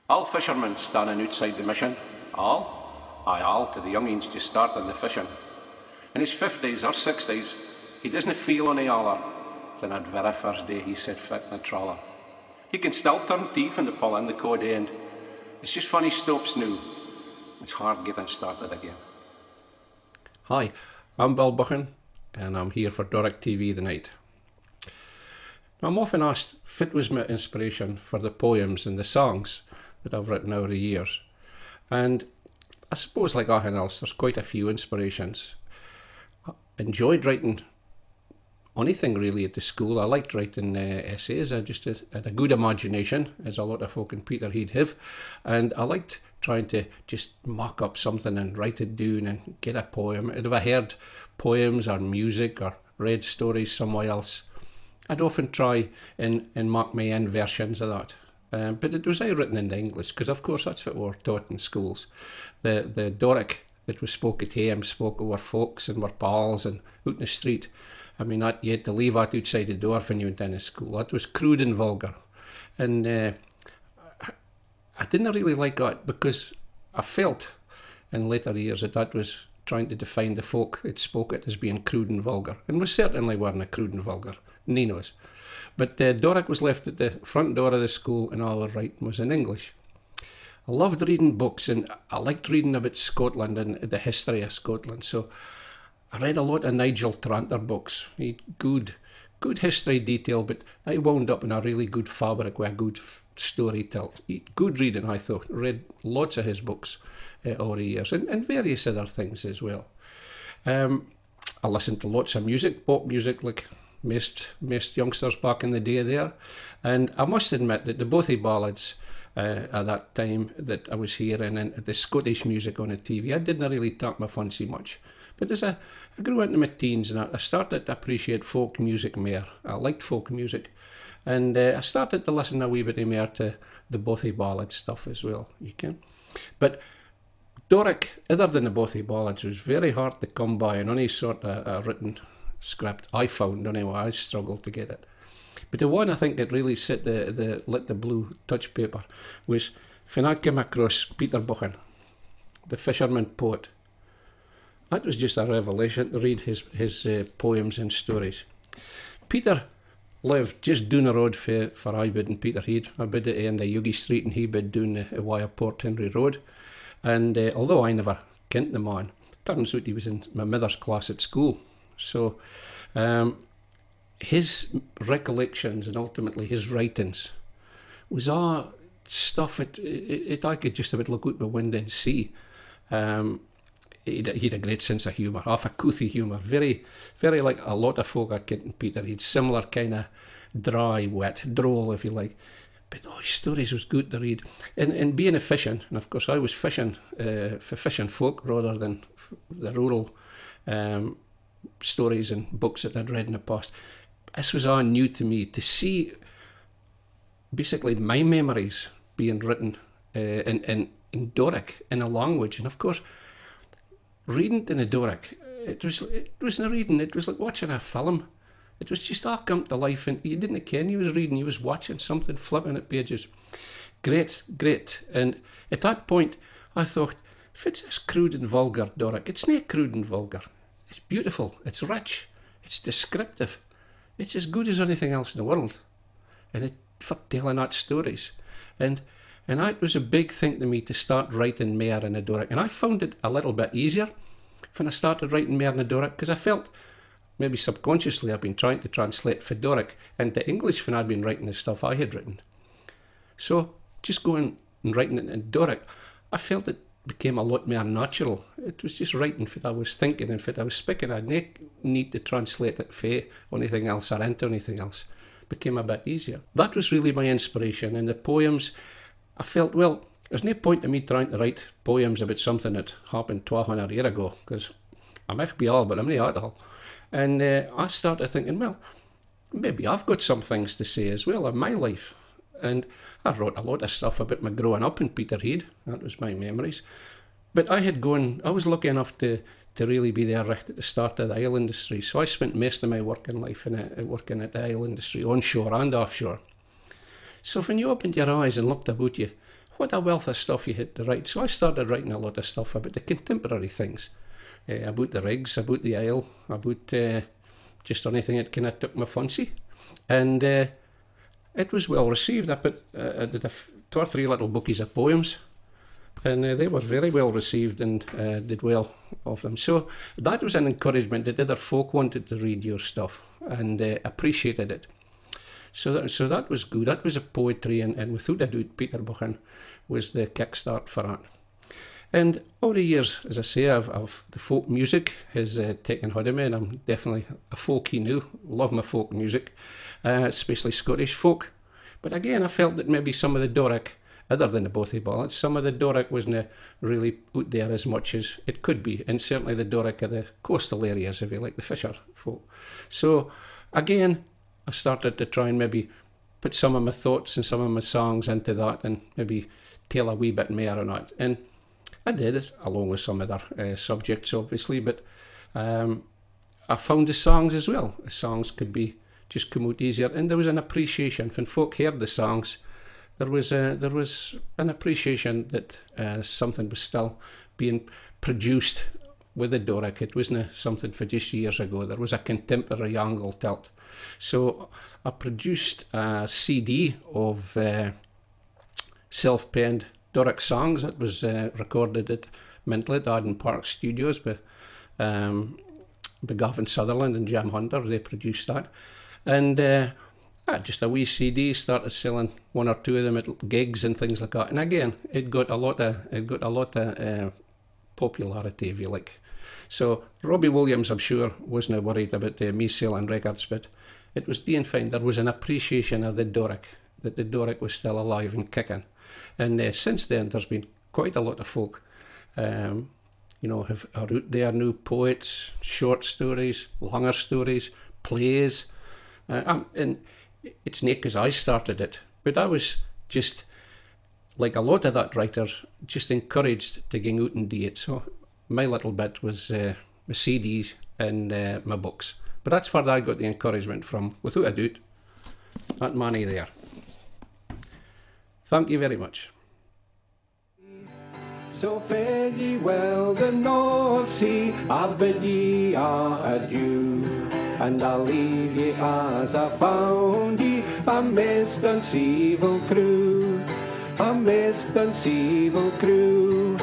All fishermen standing outside the mission. All? Aye, all, to the youngins just starting the fishing. In his 50s or 60s, he doesn't feel any aller than that very first day he set foot in a trawler. He can still turn teeth in the pull in the code end. It's just when he stops now, it's hard getting started again. Hi, I'm Buchan, and I'm here for Doric TV tonight. Now, I'm often asked if it was my inspiration for the poems and the songs that I've written over the years. And I suppose, like anything else, there's quite a few inspirations. I enjoyed writing anything really at the school. I liked writing essays. I just had a good imagination, as a lot of folk in Peterhead have. And I liked trying to just mock up something and write it down and get a poem. And if I heard poems or music or read stories somewhere else, I'd often try and mock my own versions of that. But it was written in English, because of course that's what we were taught in schools. The Doric that was spoke at home, spoke over folks and were pals and out in the street. I mean, that you had to leave that outside the door when you went into school. That was crude and vulgar. And I didn't really like that, because I felt in later years that was trying to define the folk that spoke it as being crude and vulgar. And we certainly weren't crude and vulgar. None of us. But Doric was left at the front door of the school, and all our writing was in English. I loved reading books, and I liked reading about Scotland and the history of Scotland. So I read a lot of Nigel Tranter books. He had good history detail, but I wound up in a really good fabric with a good story told. Good reading, I thought. Read lots of his books over the years, and various other things as well. I listened to lots of music, pop music, like most youngsters back in the day there. And I must admit that the Bothy ballads at that time that I was hearing, and the Scottish music on the TV, I didn't really tap my fancy much. But as I grew into my teens, and I started to appreciate folk music more. I liked folk music. And I started to listen a wee bit more to the Bothy ballad stuff as well, you can. But Doric, other than the Bothy ballads, was very hard to come by in any sort of written script I found. Anyway, I struggled to get it. But the one I think that really lit the blue touch paper was when I came across Peter Buchan, the fisherman poet. That was just a revelation to read his poems and stories. Peter lived just down the road for I bid in Peterhead. I bid at the end of Yugie Street, and he bid down the wire Port Henry Road. And although I never kent the man, turns out he was in my mother's class at school. So his recollections and ultimately his writings was all stuff that I could just about look out the window and see. He had a great sense of humour, half a couthy humour, very, very like a lot of folk I kent in Peter. He had similar kind of dry wit, droll if you like. But his stories was good to read. And being a fishing, and of course I was fishing for fishing folk rather than the rural stories and books that I'd read in the past. This was all new to me, to see basically my memories being written in Doric, in a language. And of course, reading in the Doric, it wasn't reading, it was like watching a film. It was just all come to life, and you didn't ken you was reading, you was watching something, flipping at pages. Great, great. And at that point, I thought, if it's this crude and vulgar Doric, it's not crude and vulgar. It's beautiful, it's rich, it's descriptive. It's as good as anything else in the world. And for telling that stories. And that was a big thing to me, to start writing more in the Doric. And I found it a little bit easier when I started writing more in the Doric, because I felt, maybe subconsciously, I've been trying to translate for Doric into English when I'd been writing the stuff I had written. So just going and writing it in Doric, I felt it became a lot more natural. It was just writing what I was thinking and what I was speaking. I didn't need to translate it for anything else or into anything else. It became a bit easier. That was really my inspiration. And the poems, I felt, well, there's no point in me trying to write poems about something that happened 1,200 years ago, because I might be all, but I'm not at all. And I started thinking, well, maybe I've got some things to say as well in my life. And I wrote a lot of stuff about my growing up in Peterhead. That was my memories. But I was lucky enough to really be there right at the start of the oil industry. So I spent most of my working life working at the oil industry, onshore and offshore. So when you opened your eyes and looked about you, what a wealth of stuff you had to write. So I started writing a lot of stuff about the contemporary things, about the rigs, about the Isle, about just anything that kind of took my fancy. And it was well received. I did 2 or 3 little bookies of poems, and they were very well received and did well of them. So that was an encouragement that other folk wanted to read your stuff and appreciated it. So that was good. That was a poetry, and without a doubt, Peter Buchan was the kickstart for that. And over the years, as I say, of the folk music has taken hold of me, and I'm definitely a folkie now. Love my folk music, especially Scottish folk. But again, I felt that maybe some of the Doric, other than the Bothy ballads, some of the Doric wasn't really out there as much as it could be, and certainly the Doric of the coastal areas, if you like, the fisher folk. So again, I started to try and maybe put some of my thoughts and some of my songs into that, and maybe tell a wee bit more on that. And I did it, along with some other subjects, obviously, but I found the songs as well. The songs could be just come out easier, and there was an appreciation. When folk heard the songs, there was an appreciation that something was still being produced with the Doric. It wasn't something for just years ago. There was a contemporary angle to it. So I produced a CD of self-penned Doric songs that was recorded at Mintlet Arden Park Studios by Gavin Sutherland and Jam Hunter. They produced that, and just a wee CD. Started selling 1 or 2 of them at gigs and things like that. And again, it got a lot of popularity, if you like. So Robbie Williams, I'm sure, wasn't worried about me selling records, but it was being fine. There was an appreciation of the Doric, that the Doric was still alive and kicking. And since then, there's been quite a lot of folk, are out there, new poets, short stories, longer stories, plays. And it's neat because I started it, but I was just, like a lot of that writers, just encouraged to go out and do it. So my little bit was my CDs and my books. But that's where I got the encouragement from, without a doubt, that money there. Thank you very much. So fare ye well the North Sea, I bid ye adieu, and I'll leave ye as I found ye, a mist and evil crew, a mist and evil crew.